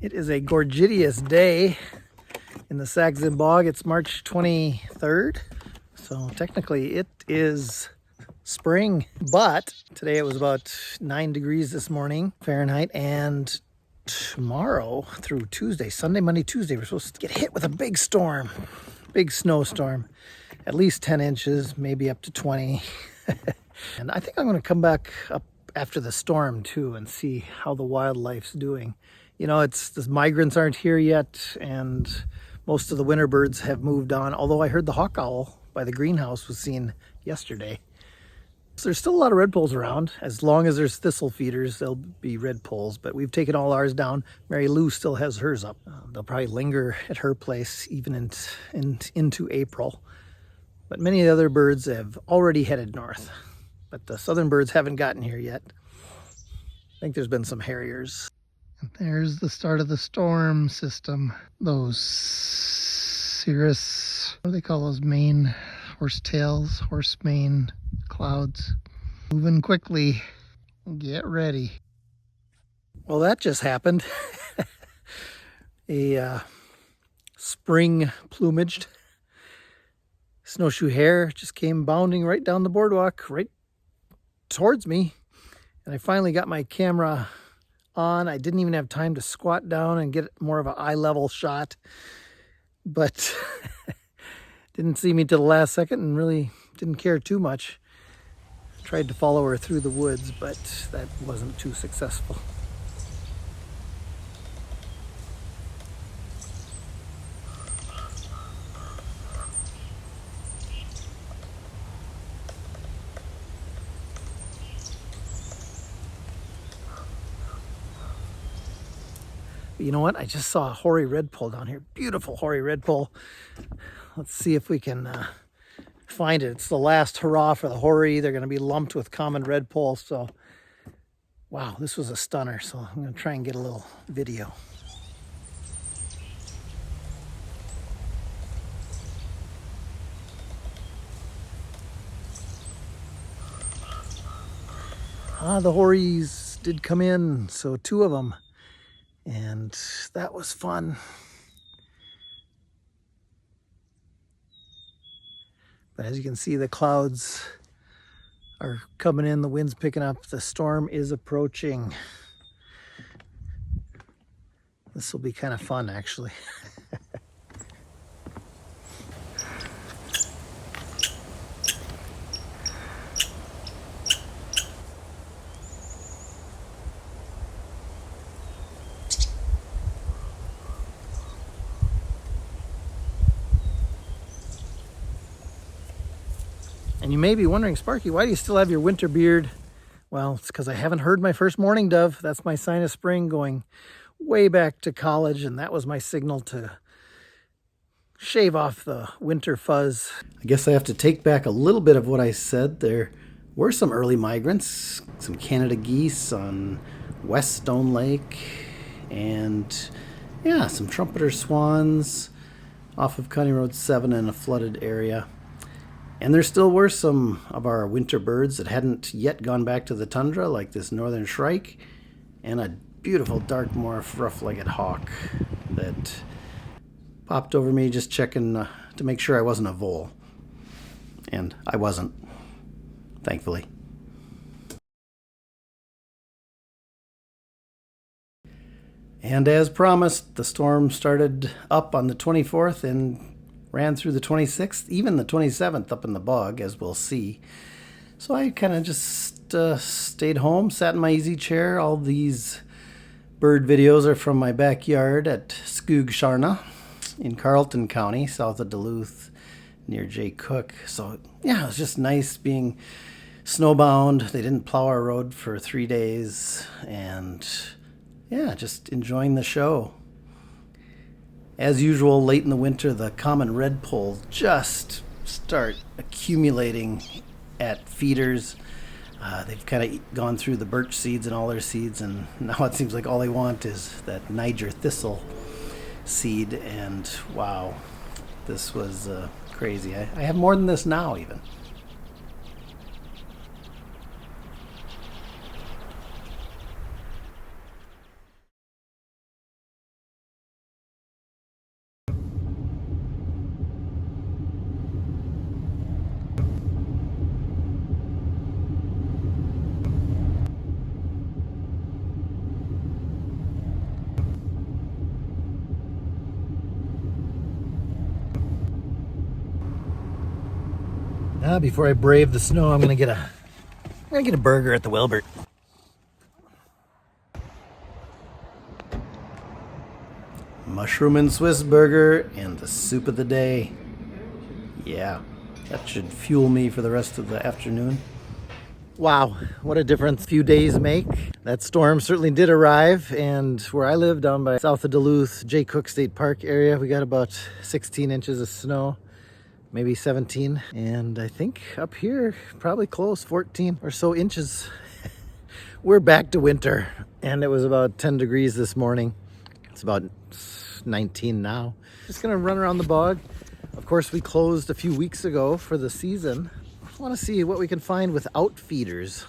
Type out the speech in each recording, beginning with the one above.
It is a gorgeous day in the Sax-Zim bog. It's March 23rd, so technically it is spring, but today it was about 9 degrees this morning Fahrenheit, and tomorrow through Tuesday, Sunday, Monday, Tuesday, we're supposed to get hit with a big storm, big snowstorm, at least 10 inches, maybe up to 20. And I think I'm going to come back up after the storm too and see how the wildlife's doing. You know, the migrants aren't here yet, and most of the winter birds have moved on, although I heard the hawk owl by the greenhouse was seen yesterday. So there's still a lot of redpolls around. As long as there's thistle feeders, there'll be redpolls, but we've taken all ours down. Mary Lou still has hers up. They'll probably linger at her place even into April. But many of the other birds have already headed north, but the southern birds haven't gotten here yet. I think there's been some harriers. And there's the start of the storm system. Those cirrus, what do they call those mane horsetails, horse mane clouds? Moving quickly. Get ready. Well, that just happened. A spring plumaged snowshoe hare just came bounding right down the boardwalk, right towards me. And I finally got my camera on. I didn't even have time to squat down and get more of an eye level shot, but didn't see me till the last second and really didn't care too much. Tried to follow her through the woods, but that wasn't too successful. But you know what? I just saw a Hoary Redpoll down here. Beautiful Hoary Redpoll. Let's see if we can find it. It's the last hurrah for the Hoary. They're going to be lumped with common Redpoll. So, wow, this was a stunner. So I'm going to try and get a little video. The Hoaries did come in, so 2 of them. And that was fun. But as you can see, the clouds are coming in, the wind's picking up, the storm is approaching. This will be kind of fun, actually. And you may be wondering, Sparky, why do you still have your winter beard? Well, it's because I haven't heard my first mourning dove. That's my sign of spring, going way back to college, and that was my signal to shave off the winter fuzz. I guess I have to take back a little bit of what I said. There were some early migrants, some Canada geese on West Stone Lake, and yeah, some trumpeter swans off of County Road 7 in a flooded area. And there still were some of our winter birds that hadn't yet gone back to the tundra, like this northern shrike, and a beautiful dark morph rough-legged hawk that popped over me just checking to make sure I wasn't a vole. And I wasn't, thankfully. And as promised, the storm started up on the 24th and ran through the 26th, even the 27th up in the bog, as we'll see. So I kind of just stayed home, sat in my easy chair. All these bird videos are from my backyard at Skoog in Carleton County, south of Duluth, near Jay Cook. So yeah, it was just nice being snowbound. They didn't plow our road for 3 days, and yeah, just enjoying the show. As usual, late in the winter, the common redpolls just start accumulating at feeders. They've kind of gone through the birch seeds and all their seeds, and now it seems like all they want is that Niger thistle seed. And wow, this was crazy. I have more than this now even. Before I brave the snow, I'm gonna get a burger at the Wilbert. Mushroom and Swiss burger and the soup of the day. Yeah, that should fuel me for the rest of the afternoon. Wow, what a difference few days make. That storm certainly did arrive, and where I live down by south of Duluth, Jay Cook State Park area, we got about 16 inches of snow, maybe 17. And I think up here, probably close, 14 or so inches. We're back to winter, and it was about 10 degrees this morning. It's about 19 now. Just gonna run around the bog. Of course, we closed a few weeks ago for the season. I want to see what we can find without feeders.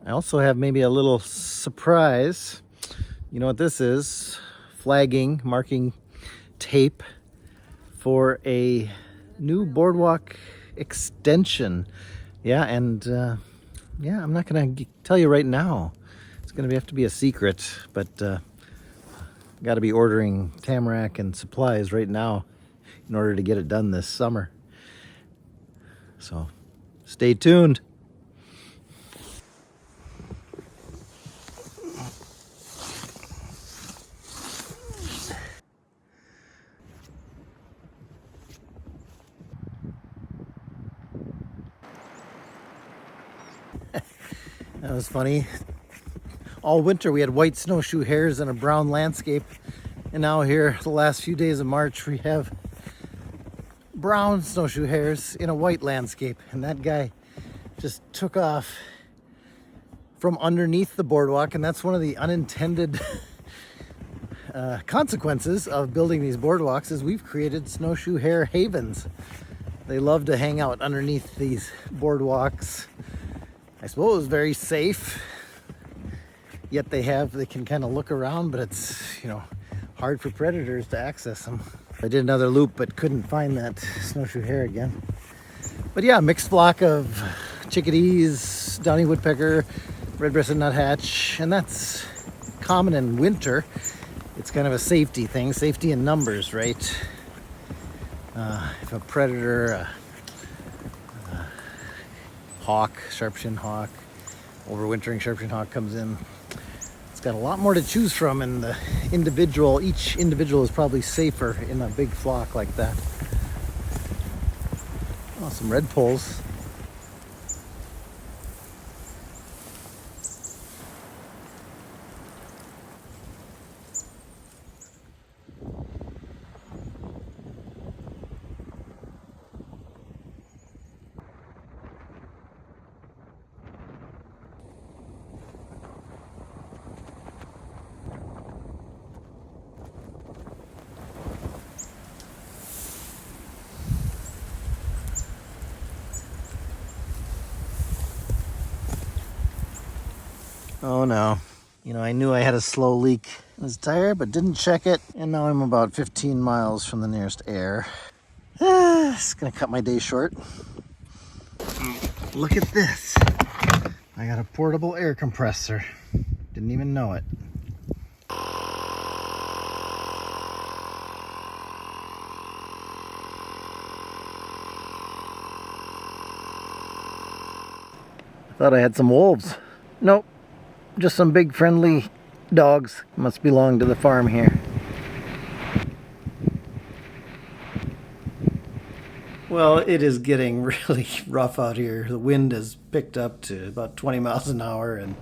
I also have maybe a little surprise. You know what this is? Flagging, marking tape for a new boardwalk extension. Yeah, and yeah, I'm not gonna tell you right now. It's gonna have to be a secret, but got to be ordering tamarack and supplies right now in order to get it done this summer. So stay tuned. That was funny. All winter we had white snowshoe hares in a brown landscape, and now here the last few days of March we have brown snowshoe hares in a white landscape, and that guy just took off from underneath the boardwalk. And that's one of the unintended consequences of building these boardwalks, is we've created snowshoe hare havens. They love to hang out underneath these boardwalks. I suppose very safe, yet they can kind of look around, but it's, you know, hard for predators to access them. I did another loop but couldn't find that snowshoe hare again. But yeah, mixed flock of chickadees, downy woodpecker, red-breasted nuthatch, and that's common in winter. It's kind of a safety thing, safety in numbers, right? If a predator, hawk, sharp-shinned hawk, overwintering sharp-shinned hawk comes in, it's got a lot more to choose from, and each individual is probably safer in a big flock like that. Oh, some redpolls. Oh no. You know, I knew I had a slow leak in this tire, but didn't check it. And now I'm about 15 miles from the nearest air. It's gonna cut my day short. Look at this. I got a portable air compressor. Didn't even know it. I thought I had some wolves. Nope. Just some big friendly dogs. Must belong to the farm here. Well, it is getting really rough out here. The wind has picked up to about 20 miles an hour, and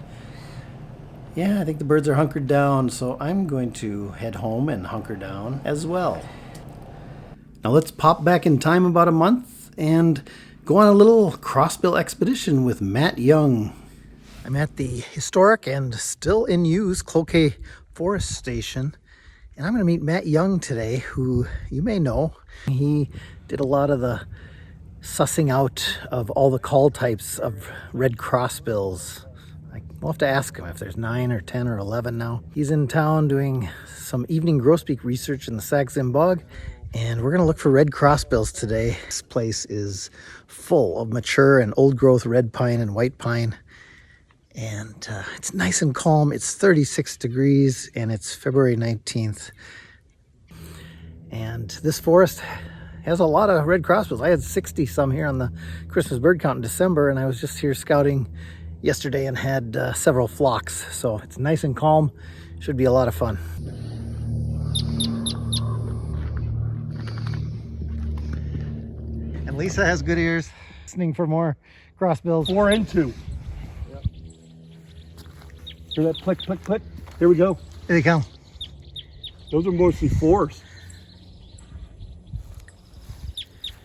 yeah, I think the birds are hunkered down, so I'm going to head home and hunker down as well. Now let's pop back in time about a month and go on a little Crossbill expedition with Matt Young. I'm at the historic and still in use Cloquet Forest Station, and I'm going to meet Matt Young today, who you may know. He did a lot of the sussing out of all the call types of Red Crossbills. We'll have to ask him if there's 9 or 10 or 11 now. He's in town doing some evening grosbeak research in the Sax-Zim bog, and we're going to look for Red Crossbills today. This place is full of mature and old growth red pine and white pine. And it's nice and calm. It's 36 degrees and it's February 19th. And this forest has a lot of red crossbills. I had 60 some here on the Christmas bird count in December, and I was just here scouting yesterday and had several flocks. So it's nice and calm. Should be a lot of fun. And Lisa has good ears, listening for more crossbills. 4 and 2. Yep. Hear that click, click, click? Here we go. Here they come. Those are mostly 4s.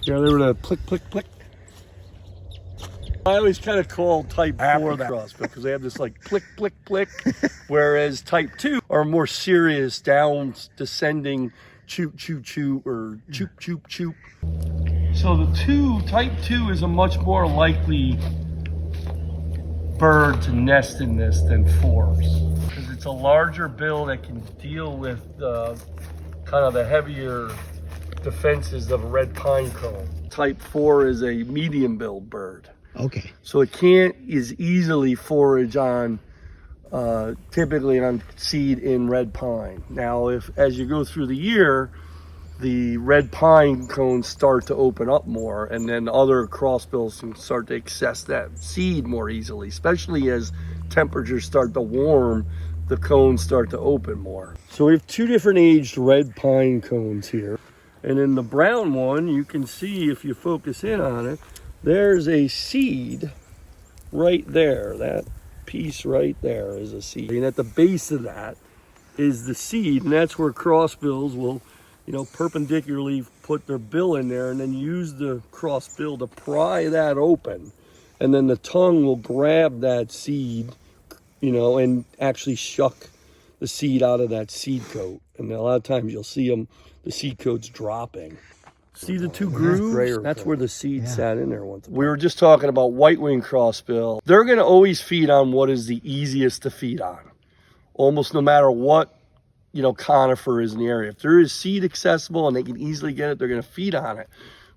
Yeah, they were the click, click, click. I always kind of call type 4 that crossbill because they have this like click, click, click, whereas type 2 are more serious, down descending, choop, choop, choop, or choop, choop, choop. So the type 2 is a much more likely bird to nest in this than 4s because it's a larger bill that can deal with kind of the heavier defenses of a red pine cone. Type 4 is a medium-billed bird. Okay. So it can't as easily forage on, typically on seed in red pine. Now, as you go through the year, the red pine cones start to open up more, and then other crossbills can start to access that seed more easily, especially as temperatures start to warm, the cones start to open more. So we have 2 different aged red pine cones here. And in the brown one, you can see if you focus in on it, there's a seed right there. That piece right there is a seed. And at the base of that is the seed, and that's where crossbills will, perpendicularly put their bill in there and then use the crossbill to pry that open. And then the tongue will grab that seed, and actually shuck the seed out of that seed coat. And a lot of times you'll see the seed coat's dropping. See the 2 grooves? That's where the seed sat in there once. We were just talking about white-winged crossbill. They're going to always feed on what is the easiest to feed on, almost no matter what conifer is in the area. If there is seed accessible and they can easily get it, they're going to feed on it.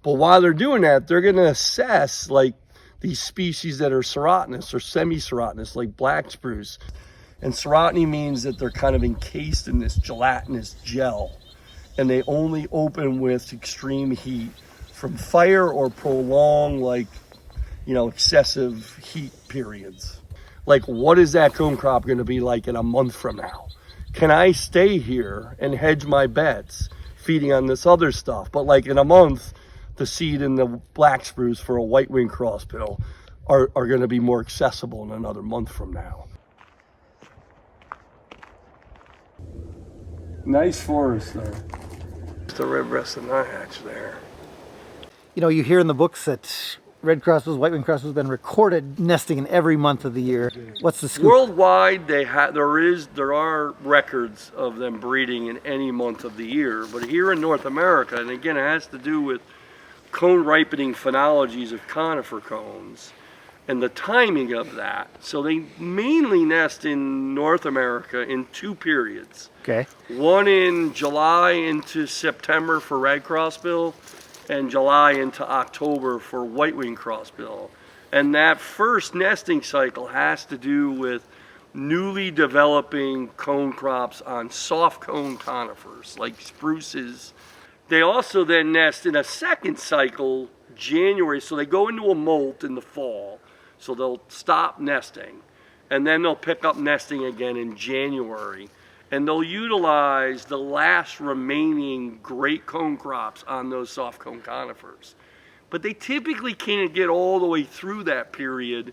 But while they're doing that, they're going to assess like these species that are serotinous or semi-serotinous, like black spruce. And serotiny means that they're kind of encased in this gelatinous gel, and they only open with extreme heat from fire or prolonged excessive heat periods. Like, what is that cone crop going to be like in a month from now? Can I stay here and hedge my bets feeding on this other stuff? But like in a month, the seed in the black spruce for a white-winged crossbill are going to be more accessible in another month from now. Nice forest there. The red-breasted nuthatch there. You hear in the books that red crossbills, white-winged crossbills have been recorded nesting in every month of the year. What's the scoop? Worldwide, there are records of them breeding in any month of the year. But here in North America, and again, it has to do with cone ripening phenologies of conifer cones and the timing of that. So they mainly nest in North America in 2 periods. Okay. One in July into September for red crossbill, and July into October for white-winged crossbill. And that first nesting cycle has to do with newly developing cone crops on soft cone conifers like spruces. They also then nest in a second cycle, January, so they go into a molt in the fall, so they'll stop nesting, and then they'll pick up nesting again in January. And they'll utilize the last remaining great cone crops on those soft cone conifers. But they typically can't get all the way through that period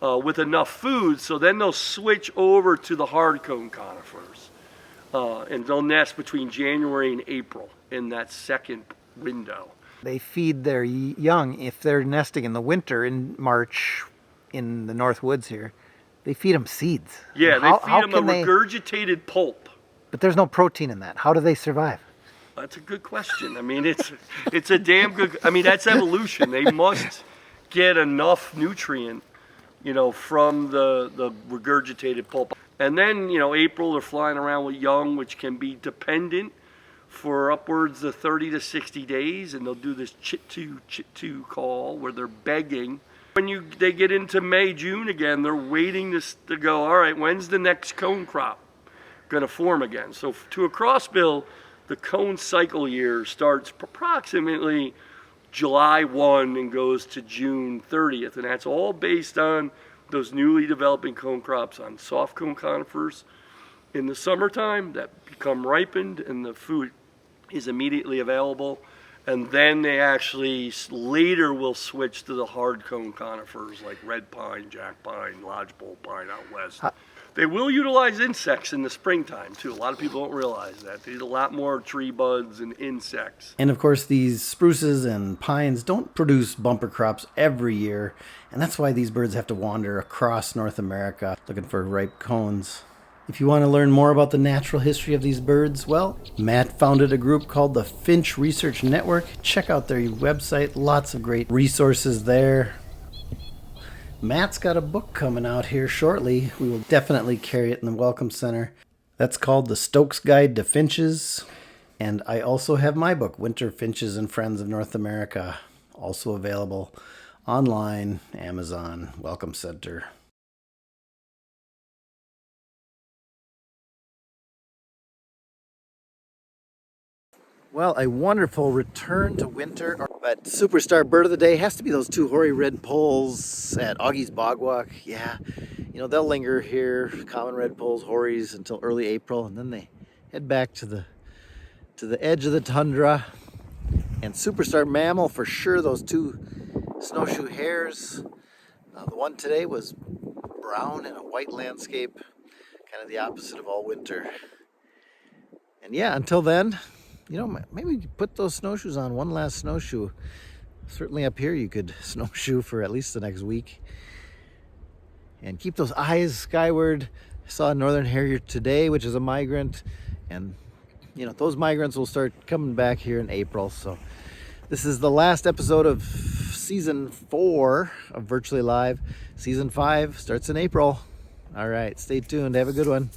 with enough food, so then they'll switch over to the hard cone conifers. And they'll nest between January and April in that second window. They feed their young, if they're nesting in the winter in March in the North Woods here, they feed them seeds. Yeah, they feed them a regurgitated pulp. But there's no protein in that. How do they survive? That's a good question. I mean, it's a damn good, that's evolution. They must get enough nutrient, from the regurgitated pulp. And then, April, they're flying around with young, which can be dependent for upwards of 30 to 60 days. And they'll do this chit-to call where they're begging. When they get into May, June again, they're waiting to go, all right, when's the next cone crop going to form again? So to a crossbill, The cone cycle year starts approximately July 1 and goes to June 30th, and that's all based on those newly developing cone crops on soft cone conifers in the summertime that become ripened and the food is immediately available. And then they actually later will switch to the hard cone conifers like red pine, jack pine, lodgepole pine out west. They will utilize insects in the springtime too. A lot of people don't realize that. They eat a lot more tree buds and insects. And of course, these spruces and pines don't produce bumper crops every year. And that's why these birds have to wander across North America looking for ripe cones. If you want to learn more about the natural history of these birds, well, Matt founded a group called the Finch Research Network. Check out their website. Lots of great resources there. Matt's got a book coming out here shortly. We will definitely carry it in the Welcome Center. That's called The Stokes Guide to Finches. And I also have my book, Winter Finches and Friends of North America, also available online, Amazon, Welcome Center. Well, a wonderful return to winter. But superstar bird of the day has to be those two Hoary Redpolls at Augie's Bog Walk. Yeah, you know, they'll linger here, common Redpolls, Hoaries, until early April, and then they head back to the edge of the tundra. And superstar mammal for sure, those two Snowshoe Hares. The one today was brown in a white landscape, kind of the opposite of all winter. And yeah, until then, you know, maybe put those snowshoes on, one last snowshoe. Certainly up here you could snowshoe for at least the next week. And keep those eyes skyward. I saw a northern harrier today, which is a migrant. And, you know, those migrants will start coming back here in April. So this is the last episode of season 4 of Virtually Live. Season 5 starts in April. All right, stay tuned. Have a good one.